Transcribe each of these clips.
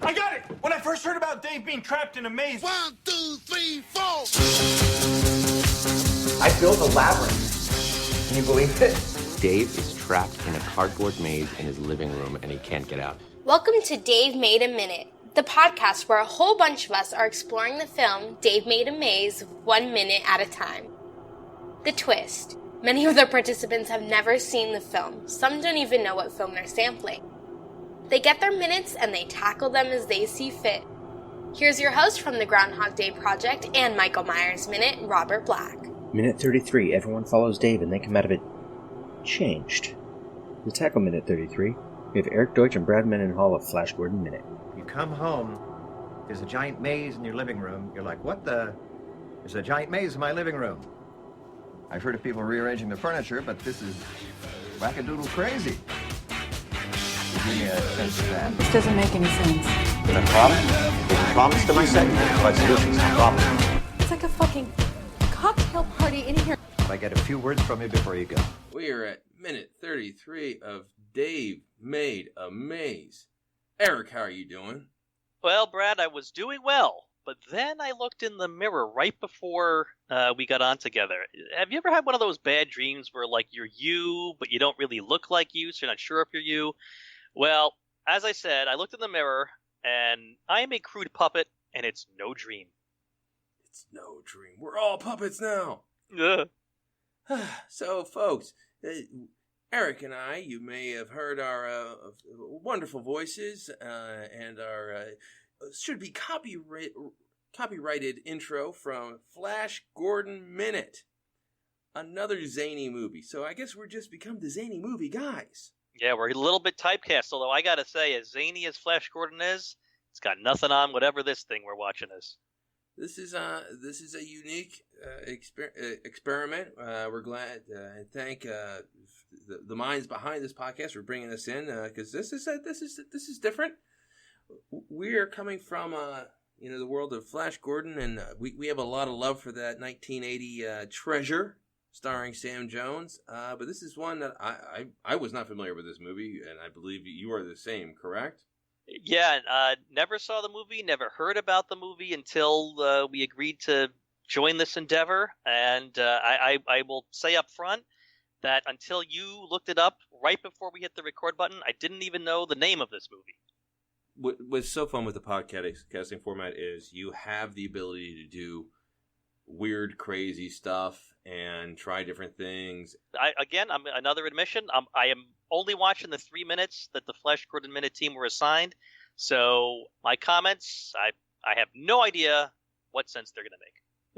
I got it! When I first heard about Dave being trapped in a maze... 1, 2, 3, 4! I built a labyrinth. Can you believe it? Dave is trapped in a cardboard maze in his living room and he can't get out. Welcome to Dave Made a Minute, the podcast where a whole bunch of us are exploring the film Dave Made a Maze 1 minute at a time. The twist. Many of the participants have never seen the film. Some don't even know what film they're sampling. They get their minutes and they tackle them as they see fit. Here's your host from the Groundhog Day Project and Michael Myers Minute, Robert Black. Minute 33, everyone follows Dave and they come out of it changed. To tackle Minute 33, we have Eric Deutsch and Brad Mendenhall of Flash Gordon Minute. You come home, there's a giant maze in your living room. You're like, what the? There's a giant maze in my living room. I've heard of people rearranging their furniture, but this is wackadoodle crazy. Give me a sense of that. This doesn't make any sense. The problem? The promise to my segment. But solutions, no problem. It's like a fucking cocktail party in here. If I get a few words from you before you go. We are at minute 33 of Dave Made a Maze. Eric, how are you doing? Well, Brad, I was doing well, but then I looked in the mirror right before we got on together. Have you ever had one of those bad dreams where, like, you're you, but you don't really look like you, so you're not sure if you're you? Well, as I said, I looked in the mirror, and I am a crude puppet, and it's no dream. It's no dream. We're all puppets now. Ugh. So, folks, Eric and I, you may have heard our wonderful voices and our should be copyrighted intro from Flash Gordon Minute, another zany movie. So I guess we're just become the zany movie guys. Yeah, we're a little bit typecast, although I gotta say, as zany as Flash Gordon is, it's got nothing on whatever this thing we're watching is. This is a unique experiment. We're glad and thank the minds behind this podcast for bringing us in because this is different. We are coming from the world of Flash Gordon, and we have a lot of love for that 1980 treasure starring Sam Jones. But this is one that I was not familiar with this movie, and I believe you are the same, correct? Yeah, never saw the movie, never heard about the movie until we agreed to join this endeavor. And I will say up front that until you looked it up right before we hit the record button, I didn't even know the name of this movie. What's so fun with the podcasting format is you have the ability to do weird, crazy stuff and try different things. I'm another admission. I am only watching the 3 minutes that the Flash Gordon Minute team were assigned. So my comments, I have no idea what sense they're going to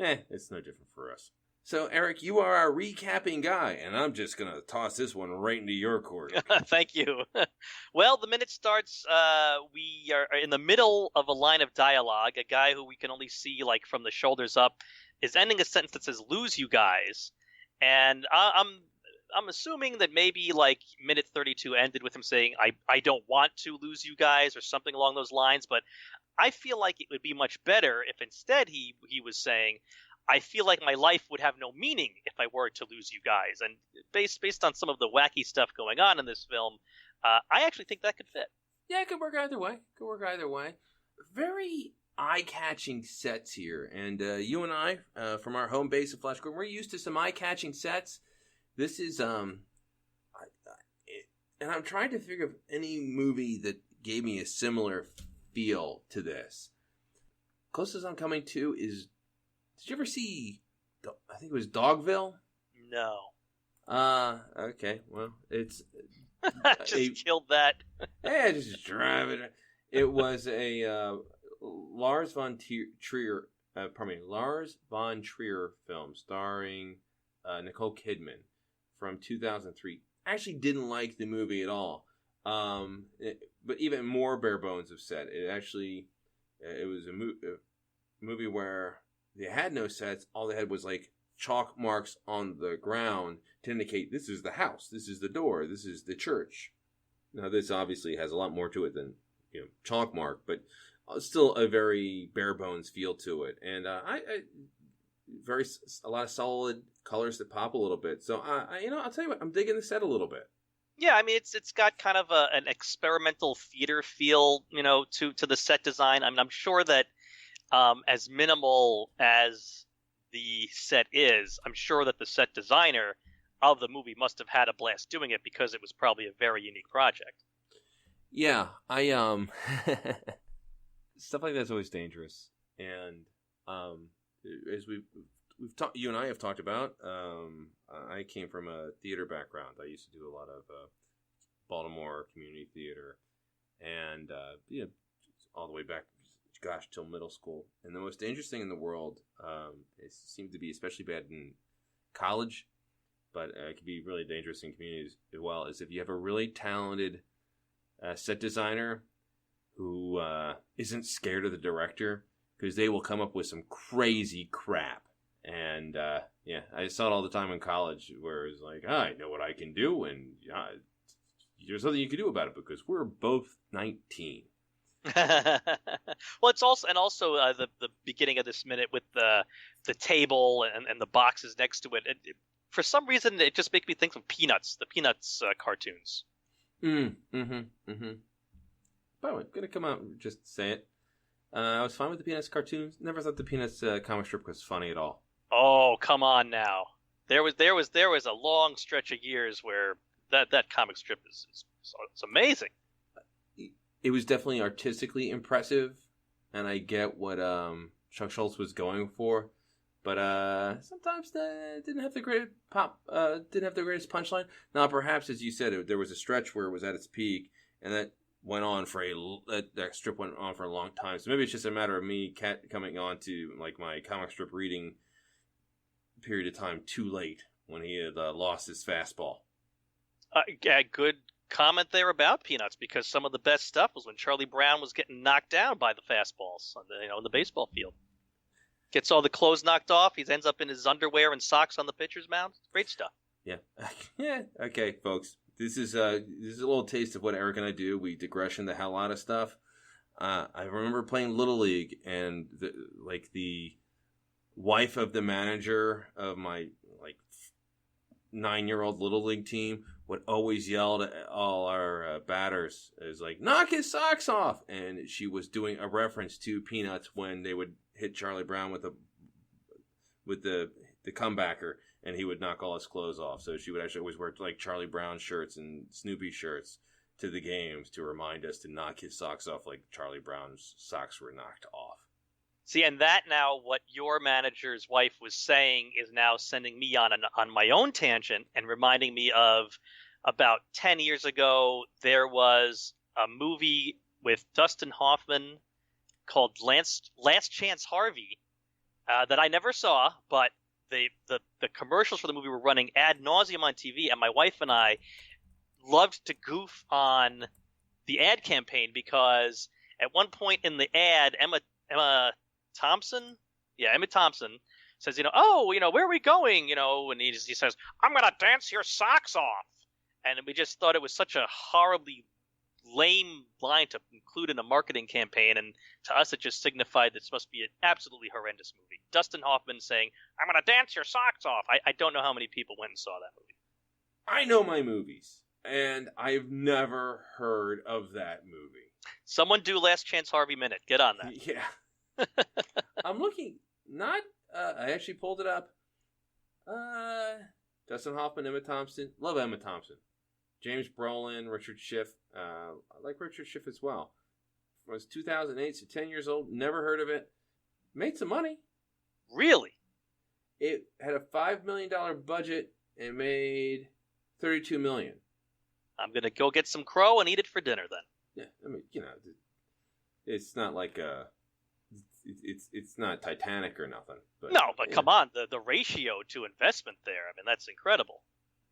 make. It's no different for us. So, Eric, you are our recapping guy, and I'm just going to toss this one right into your court. Thank you. Well, the minute starts, we are in the middle of a line of dialogue. A guy who we can only see like from the shoulders up is ending a sentence that says, "Lose you guys." And I'm assuming that maybe like minute 32 ended with him saying, I don't want to lose you guys or something along those lines. But I feel like it would be much better if instead he was saying, I feel like my life would have no meaning if I were to lose you guys. And based on some of the wacky stuff going on in this film, I actually think that could fit. Yeah, it could work either way. Very eye-catching sets here. And you and I, from our home base of Flash Gordon, we're used to some eye-catching sets. This is, and I'm trying to figure of any movie that gave me a similar feel to this. Closest I'm coming to is, did you ever see, I think it was Dogville? No. Okay, well, it's... killed that. Yeah, just drive it. It was a Lars von Trier film starring Nicole Kidman from 2003. I actually didn't like the movie at all. But even more bare bones of set. It was a movie where they had no sets. All they had was like chalk marks on the ground to indicate this is the house, this is the door, this is the church. Now this obviously has a lot more to it than chalk mark, but still a very bare bones feel to it. And a lot of solid colors that pop a little bit. So I'll tell you what, I'm digging the set a little bit. Yeah, I mean it's got kind of an experimental theater feel, to the set design. I mean, I'm sure that as minimal as the set is, I'm sure that the set designer of the movie must have had a blast doing it because it was probably a very unique project. Yeah, I stuff like that's always dangerous, and as we've talked, you and I have talked about, I came from a theater background. I used to do a lot of Baltimore community theater, and all the way back, gosh, till middle school. And the most dangerous thing in the world, it seemed to be especially bad in college, but it can be really dangerous in communities as well, is if you have a really talented set designer who isn't scared of the director, because they will come up with some crazy crap. And I saw it all the time in college, where it's like, I know what I can do, and there's nothing you can do about it because we're both 19. Well, it's also the beginning of this minute with the table and the boxes next to it. For some reason, it just makes me think of Peanuts, the Peanuts cartoons. By the way, I'm gonna come out and just say it. I was fine with the Peanuts cartoons. Never thought the Peanuts comic strip was funny at all. Oh, come on now. There was a long stretch of years where that comic strip is it's amazing. It was definitely artistically impressive, and I get what Chuck Schultz was going for, but sometimes it didn't have the greatest punchline. Now, perhaps, as you said, there was a stretch where it was at its peak, and that went on for that strip went on for a long time. So maybe it's just a matter of me coming on to like my comic strip reading period of time too late when he had lost his fastball. Good comment there about Peanuts, because some of the best stuff was when Charlie Brown was getting knocked down by the fastballs on in the baseball field. Gets all the clothes knocked off. He ends up in his underwear and socks on the pitcher's mound. Great stuff. Yeah. Yeah. Okay, folks. This is a little taste of what Eric and I do. We digression the hell out of stuff. I remember playing Little League, and the wife of the manager of my 9-year-old Little League team would always yell at all our batters, is like, knock his socks off. And she was doing a reference to Peanuts when they would hit Charlie Brown with the comebacker, and he would knock all his clothes off. So she would actually always wear like Charlie Brown shirts and Snoopy shirts to the games to remind us to knock his socks off like Charlie Brown's socks were knocked off. See, and that now, what your manager's wife was saying is now sending me on my own tangent and reminding me of about 10 years ago, there was a movie with Dustin Hoffman called Last Chance Harvey that I never saw, but the commercials for the movie were running ad nauseum on TV, and my wife and I loved to goof on the ad campaign, because at one point in the ad, Emma Thompson says, where are we going? And he says, I'm going to dance your socks off. And we just thought it was such a horribly lame line to include in a marketing campaign. And to us, it just signified this must be an absolutely horrendous movie. Dustin Hoffman saying, I'm going to dance your socks off. I don't know how many people went and saw that movie. I know my movies, and I've never heard of that movie. Someone do Last Chance Harvey Minute. Get on that. Yeah. I'm looking. I actually pulled it up. Dustin Hoffman, Emma Thompson. Love Emma Thompson. James Brolin, Richard Schiff. I like Richard Schiff as well. It was 2008, so 10 years old. Never heard of it. Made some money. Really? It had a $5 million budget and made $32 million. I'm going to go get some crow and eat it for dinner then. Yeah, I mean, it's not like it's not Titanic or nothing. But, no, but come on, the ratio to investment there, I mean, that's incredible.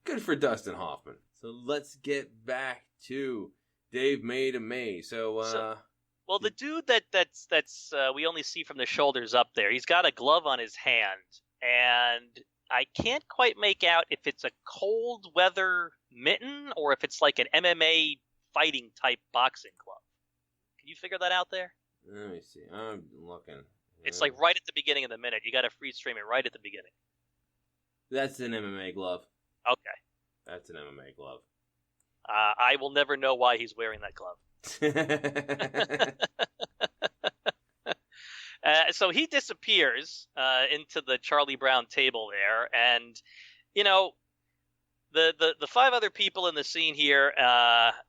Good for Dustin Hoffman. So let's get back to Dave Made a Maze. Well, the dude that's we only see from the shoulders up there, he's got a glove on his hand, and I can't quite make out if it's a cold weather mitten or if it's like an MMA fighting type boxing glove. Can you figure that out there? Let me see. I'm looking. It's like right at the beginning of the minute. You got to freeze frame it right at the beginning. That's an MMA glove. Okay. That's an MMA glove. I will never know why he's wearing that glove. So he disappears into the Charlie Brown table there, and you know, the five other people in the scene here,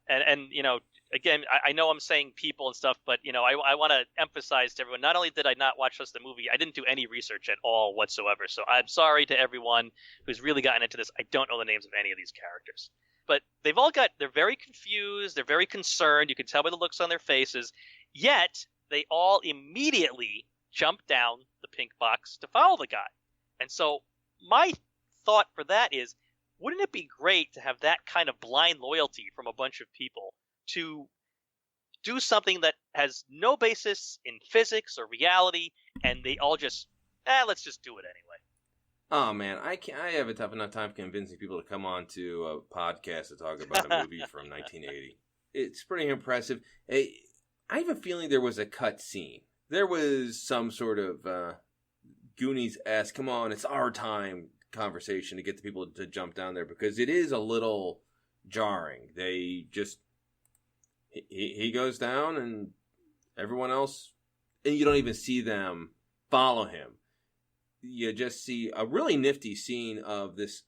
and you know, again, I know I'm saying people and stuff, but you know, I want to emphasize to everyone, not only did I not watch the movie, I didn't do any research at all whatsoever. So I'm sorry to everyone who's really gotten into this. I don't know the names of any of these characters. But they're very confused, they're very concerned, you can tell by the looks on their faces, yet they all immediately jump down the pink box to follow the guy. And so my thought for that is, wouldn't it be great to have that kind of blind loyalty from a bunch of people to do something that has no basis in physics or reality, and they all just, let's just do it anyway. Oh man, I have a tough enough time convincing people to come on to a podcast to talk about a movie from 1980. It's pretty impressive. I have a feeling there was a cut scene. There was some sort of Goonies-esque, come on, it's our time conversation to get the people to jump down there, because it is a little jarring. They just, he goes down and everyone else, and you don't even see them follow him. You just see a really nifty scene of this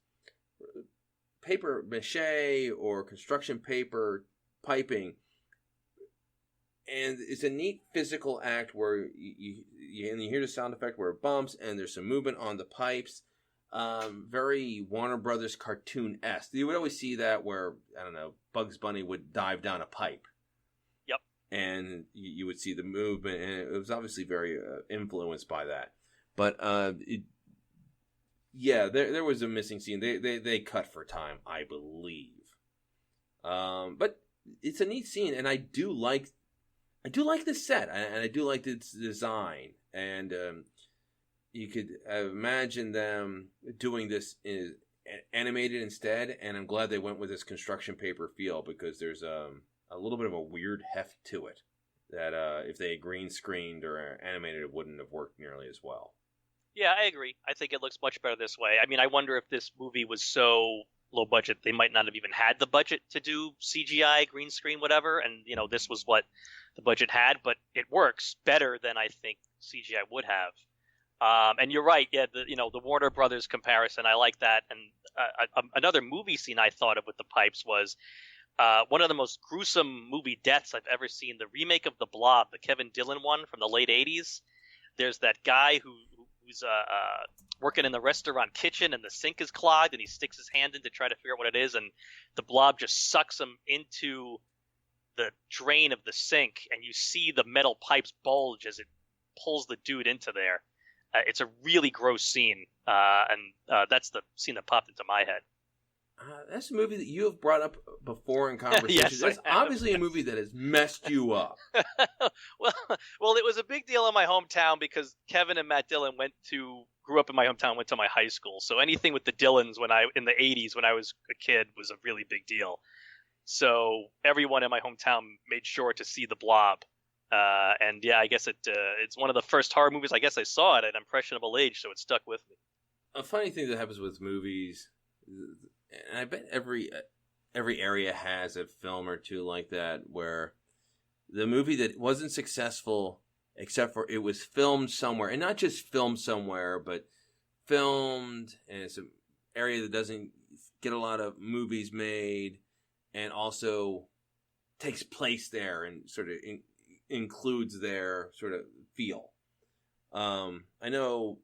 paper mache or construction paper piping, and it's a neat physical act where you hear the sound effect where it bumps, and there's some movement on the pipes. Very Warner Brothers cartoon-esque. You would always see that where, I don't know, Bugs Bunny would dive down a pipe. Yep. And you would see the movement, and it was obviously very influenced by that. But there was a missing scene. They cut for time, I believe. But it's a neat scene, and I do like the set, and I do like its design. And you could imagine them doing this animated instead. And I'm glad they went with this construction paper feel, because there's a little bit of a weird heft to it that if they had green screened or animated, it wouldn't have worked nearly as well. Yeah, I agree. I think it looks much better this way. I mean, I wonder if this movie was so low budget, they might not have even had the budget to do CGI, green screen, whatever. And, you know, this was what the budget had, but it works better than I think CGI would have. And you're right. Yeah, the Warner Brothers comparison, I like that. And another movie scene I thought of with the pipes was one of the most gruesome movie deaths I've ever seen. The remake of The Blob, the Kevin Dillon one from the late 80s. There's that guy who's working in the restaurant kitchen, and the sink is clogged, and he sticks his hand in to try to figure out what it is, and the blob just sucks him into the drain of the sink, and you see the metal pipes bulge as it pulls the dude into there. It's a really gross scene, and that's the scene that popped into my head. That's a movie that you have brought up before in conversation. Yes, that's obviously a movie that has messed you up. well, it was a big deal in my hometown because Kevin and Matt Dillon grew up in my hometown, went to my high school. So anything with the Dillons in the 80s when I was a kid was a really big deal. So everyone in my hometown made sure to see The Blob. And yeah, I guess it's one of the first horror movies I guess I saw at an impressionable age, so it stuck with me. A funny thing that happens with movies, and I bet every area has a film or two like that, where the movie that wasn't successful, except for it was filmed somewhere, and not just filmed somewhere, but filmed, and it's an area that doesn't get a lot of movies made, and also takes place there and sort of includes their sort of feel. I know.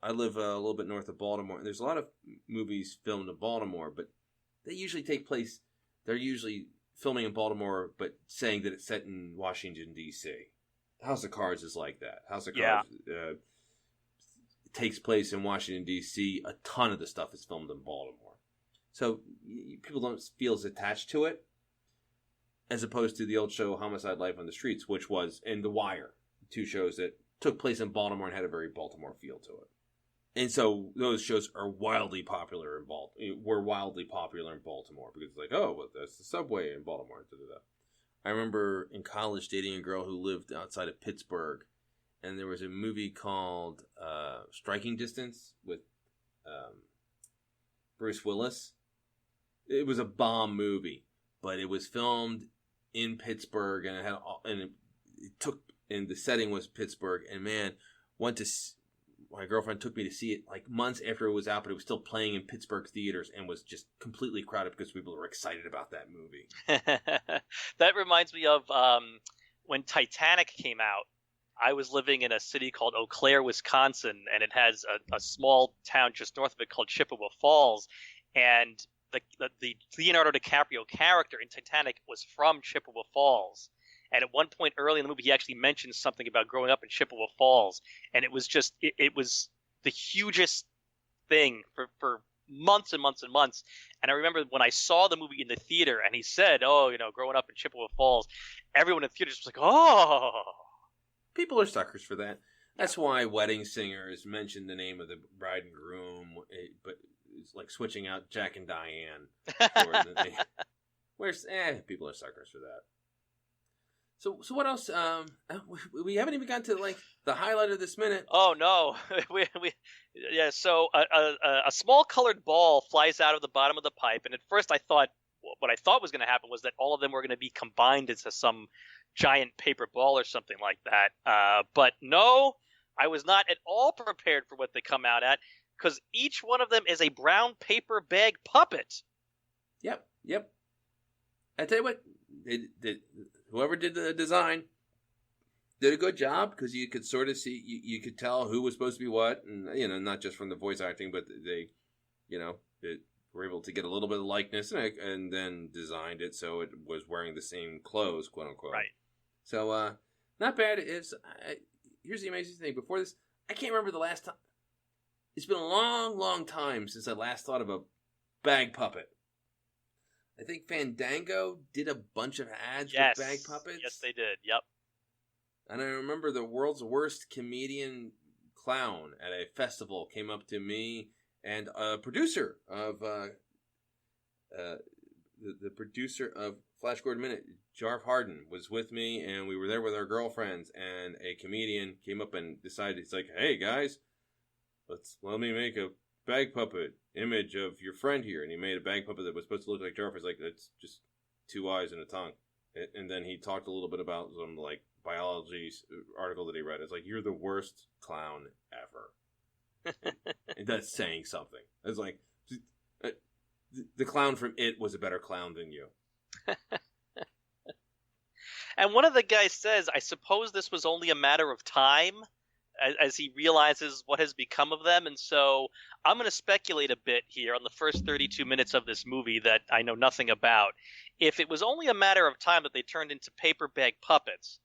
I live a little bit north of Baltimore. There's a lot of movies filmed in Baltimore, but they usually take place. They're usually filming in Baltimore, but saying that it's set in Washington, D.C. House of Cards is like that. House of Cards takes place in Washington, D.C. A ton of the stuff is filmed in Baltimore. So people don't feel as attached to it, as opposed to the old show Homicide: Life on the Streets, which was in The Wire, two shows that took place in Baltimore and had a very Baltimore feel to it. And so those shows are wildly popular in were wildly popular in Baltimore, because it's like, oh, well, that's the subway in Baltimore. Da-da-da. I remember in college dating a girl who lived outside of Pittsburgh, and there was a movie called Striking Distance with Bruce Willis. it was a bomb movie, but it was filmed in Pittsburgh, and the setting was Pittsburgh, and man, my girlfriend took me to see it like months after it was out, but it was still playing in Pittsburgh theaters and was just completely crowded because people were excited about that movie. That reminds me of when Titanic came out. I was living in a city called Eau Claire, Wisconsin, and it has a small town just north of it called Chippewa Falls, and the Leonardo DiCaprio character in Titanic was from Chippewa Falls. And at one point early in the movie, he actually mentioned something about growing up in Chippewa Falls. And it was just, it was the hugest thing for months and months and months. And I remember when I saw the movie in the theater and he said, growing up in Chippewa Falls, everyone in the theater was like, oh. People are suckers for that. That's why wedding singers mention the name of the bride and groom, but it's like switching out Jack and Diane. People are suckers for that. So what else? We haven't even gotten to like the highlight of this minute. Oh no, So a small colored ball flies out of the bottom of the pipe, and at first what I thought was going to happen was that all of them were going to be combined into some giant paper ball or something like that. But no, I was not at all prepared for what they come out at, because each one of them is a brown paper bag puppet. Yep. I tell you what, whoever did the design did a good job, because you could sort of see, you could tell who was supposed to be what, and not just from the voice acting, but they were able to get a little bit of likeness and then designed it so it was wearing the same clothes, quote unquote. Right. So not bad. Here's the amazing thing. Before this, I can't remember the last time. It's been a long, long time since I last thought of a bag puppet. I think Fandango did a bunch of ads with bag puppets. Yes, they did. Yep. And I remember the world's worst comedian clown at a festival came up to me, and a producer of the producer of Flash Gordon Minute, Jarv Harden, was with me, and we were there with our girlfriends, and a comedian came up and decided, he's like, hey guys, let me make a bag puppet image of your friend here. And he made a bag puppet that was supposed to look like Jarv. He's like, it's just 2 eyes and a tongue. And then he talked a little bit about some like biology article that he read. It's like, you're the worst clown ever. And that's saying something. It's like, the clown from It was a better clown than you. And one of the guys says, I suppose this was only a matter of time as he realizes what has become of them. And so I'm going to speculate a bit here on the first 32 minutes of this movie that I know nothing about. If it was only a matter of time that they turned into paper bag puppets,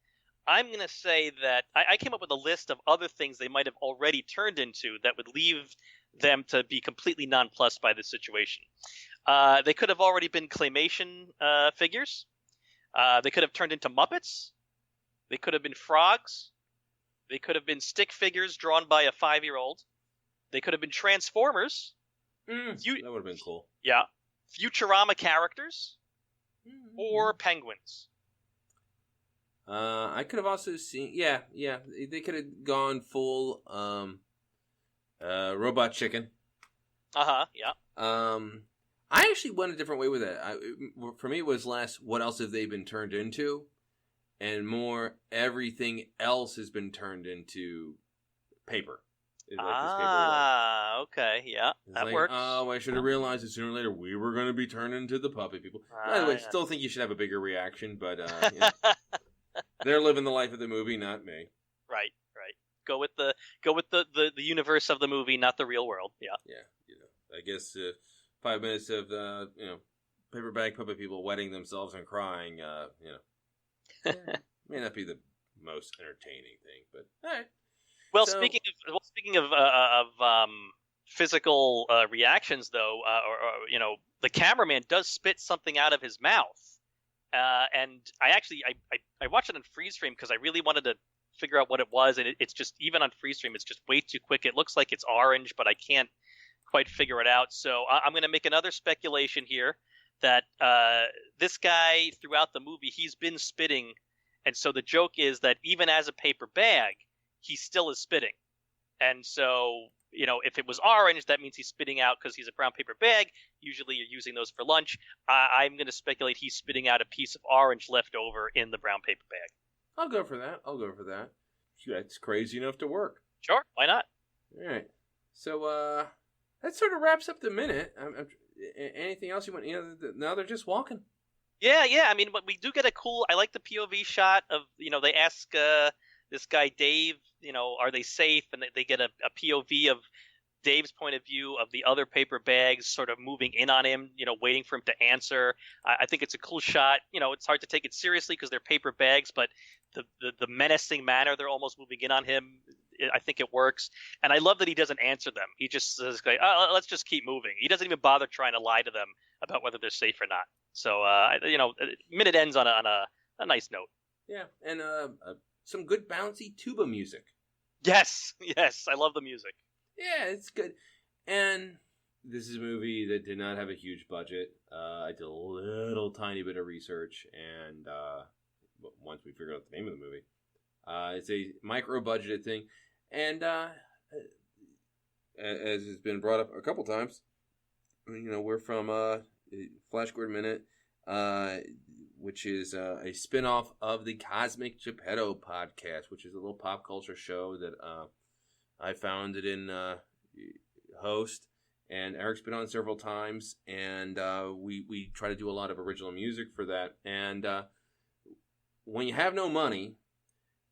I'm going to say that I came up with a list of other things they might have already turned into that would leave them to be completely nonplussed by this situation. They could have already been claymation figures. They could have turned into Muppets. They could have been frogs. They could have been stick figures drawn by a 5-year-old. They could have been Transformers. That would have been cool. Yeah. Futurama characters. Or penguins. I could have also seen... Yeah. They could have gone full robot chicken. Uh-huh, yeah. I actually went a different way with it. For me, it was less, what else have they been turned into? And more, everything else has been turned into paper. Okay, yeah, that works. Oh, I should have realized that sooner or later we were going to be turned into the puppet people. By the way, still think you should have a bigger reaction, but they're living the life of the movie, not me. Right. Go with the universe of the movie, not the real world. Yeah. Yeah, I guess 5 minutes of paper bag puppet people wetting themselves and crying, may not be the most entertaining thing, but all right. Well, speaking of physical reactions, though, or the cameraman does spit something out of his mouth, and I watched it on freeze frame because I really wanted to figure out what it was, and it's just, even on freeze frame, it's just way too quick. It looks like it's orange, but I can't quite figure it out. So I'm going to make another speculation here that this guy throughout the movie, he's been spitting, and so the joke is that even as a paper bag, he still is spitting. And so if it was orange, that means he's spitting out because he's a brown paper bag. Usually you're using those for lunch. I'm going to speculate he's spitting out a piece of orange left over in the brown paper bag. I'll go for that. That's crazy enough to work. Sure, why not? All right. So that sort of wraps up the minute. Anything else you want? Now they're just walking. Yeah. I mean, but we do get I like the POV shot of, they ask this guy Dave, are they safe? And they get a POV of Dave's point of view of the other paper bags sort of moving in on him, waiting for him to answer. I think it's a cool shot. It's hard to take it seriously because they're paper bags, but the menacing manner they're almost moving in on him, I think it works. And I love that he doesn't answer them. He just says, let's just keep moving. He doesn't even bother trying to lie to them about whether they're safe or not. So, minute ends on a nice note. Yeah, and some good bouncy tuba music. Yes, I love the music. Yeah, it's good. And this is a movie that did not have a huge budget. I did a little tiny bit of research, and once we figured out the name of the movie, it's a micro-budgeted thing. And as has been brought up a couple times, we're from Flash Gordon Minute, which is a spin-off of the Cosmic Geppetto podcast, which is a little pop culture show that I founded and host, and Eric's been on several times, and we try to do a lot of original music for that. And when you have no money,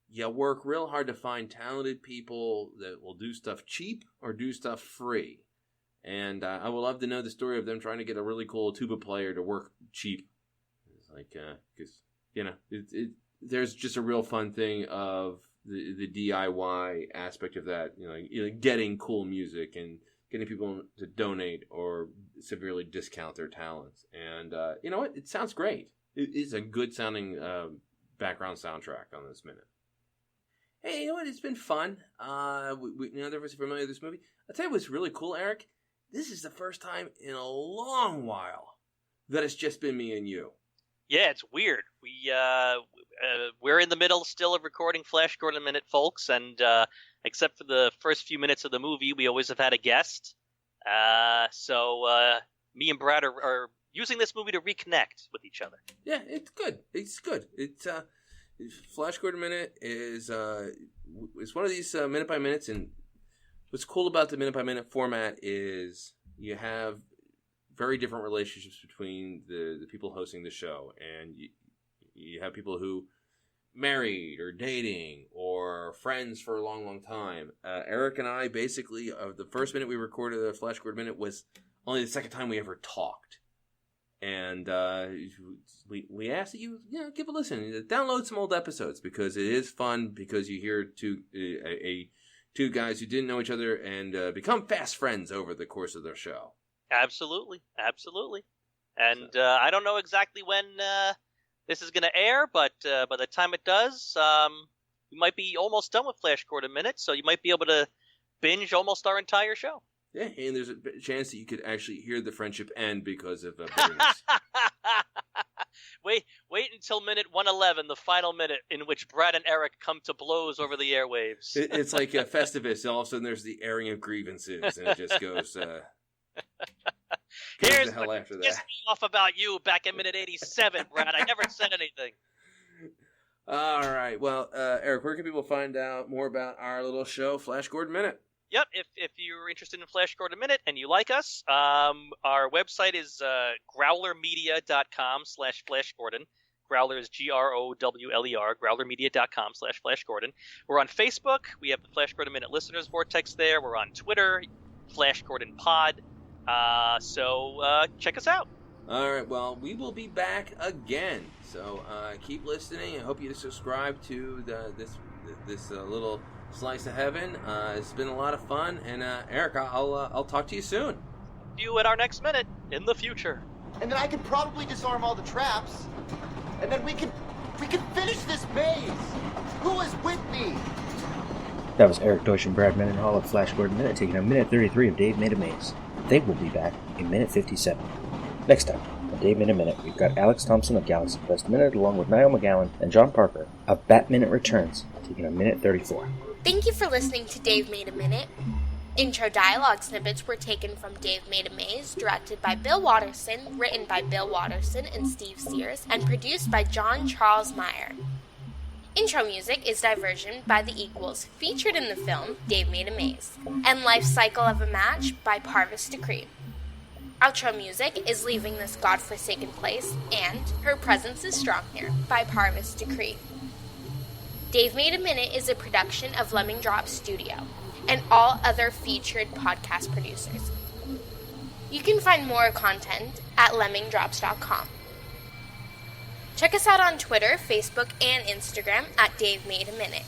you work real hard to find talented people that will do stuff cheap or do stuff free. And I would love to know the story of them trying to get a really cool tuba player to work cheap. It's like, because, there's just a real fun thing of the DIY aspect of that, getting cool music and getting people to donate or severely discount their talents. And you know what? It sounds great. It is a good sounding background soundtrack on this minute. Hey, you know what? It's been fun. None of us are familiar with this movie. I'll tell you what's really cool, Eric. This is the first time in a long while that it's just been me and you. Yeah, it's weird. We're in the middle still of recording Flash Gordon Minute, folks, and except for the first few minutes of the movie, we always have had a guest. So me and Brad are using this movie to reconnect with each other. Yeah, it's good. It's good. It's Flash Gordon Minute is it's one of these minute by minutes, and what's cool about the minute by minute format is you have very different relationships between the people hosting the show, and you have people who married or dating or friends for a long, long time. Eric and I basically, the first minute we recorded the Flash Gordon Minute was only the second time we ever talked. And we asked that you give a listen, download some old episodes, because it is fun, because you hear two guys who didn't know each other and become fast friends over the course of their show. Absolutely. And I don't know exactly when this is going to air, but by the time it does, we might be almost done with Flash Gordon Minute, so you might be able to binge almost our entire show. Yeah, and there's a chance that you could actually hear the friendship end because of bitterness. Wait until minute 111, the final minute in which Brad and Eric come to blows over the airwaves. It's like a Festivus. All of a sudden, there's the airing of grievances, and it just goes. Here's the hell what after pissed that. me off about you back in minute 87, Brad. I never said anything. All right. Well, Eric, where can people find out more about our little show, Flash Gordon Minute? Yep, if you're interested in Flash Gordon Minute and you like us, our website is growlermedia.com/Flash Gordon. Growler is GROWLER, growlermedia.com/Flash Gordon. We're on Facebook. We have the Flash Gordon Minute Listeners Vortex there. We're on Twitter, Flash Gordon Pod. So check us out. All right. Well, we will be back again. So keep listening. I hope you subscribe to this little slice of heaven. It's been a lot of fun, and Eric, I'll talk to you soon. See you at our next minute in the future. And then I can probably disarm all the traps, and then we can finish this maze. Who is with me? That was Eric Deutsch and Brad Mendenhall of Flash Gordon Minute, taking a minute 33 of Dave Made a Maze. They will be back in minute 57. Next time on Dave Made a Minute, we've got Alex Thompson of Galaxy Quest Minute, along with Niall McGowan and John Parker of Bat Minute Returns, taking a minute 34. Thank you for listening to Dave Made a Minute. Intro dialogue snippets were taken from Dave Made a Maze, directed by Bill Watterson, written by Bill Watterson and Steve Sears, and produced by John Charles Meyer. Intro music is Diversion by The Equals, featured in the film Dave Made a Maze, and Life Cycle of a Match by Parvis Decree. Outro music is Leaving This Godforsaken Place and Her Presence is Strong Here by Parvis Decree. Dave Made a Minute is a production of Lemming Drop Studio and all other featured podcast producers. You can find more content at lemmingdrops.com. Check us out on Twitter, Facebook, and Instagram at Dave Made a Minute.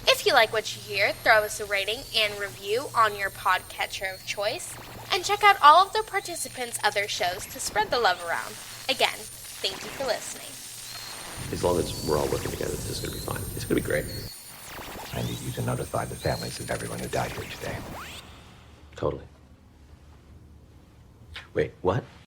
If you like what you hear, throw us a rating and review on your podcatcher of choice, and check out all of the participants' other shows to spread the love around. Again, thank you for listening. As long as we're all working together, this is going to be fine. It's going to be great. I need you to notify the families of everyone who died here today. Totally. Wait, what?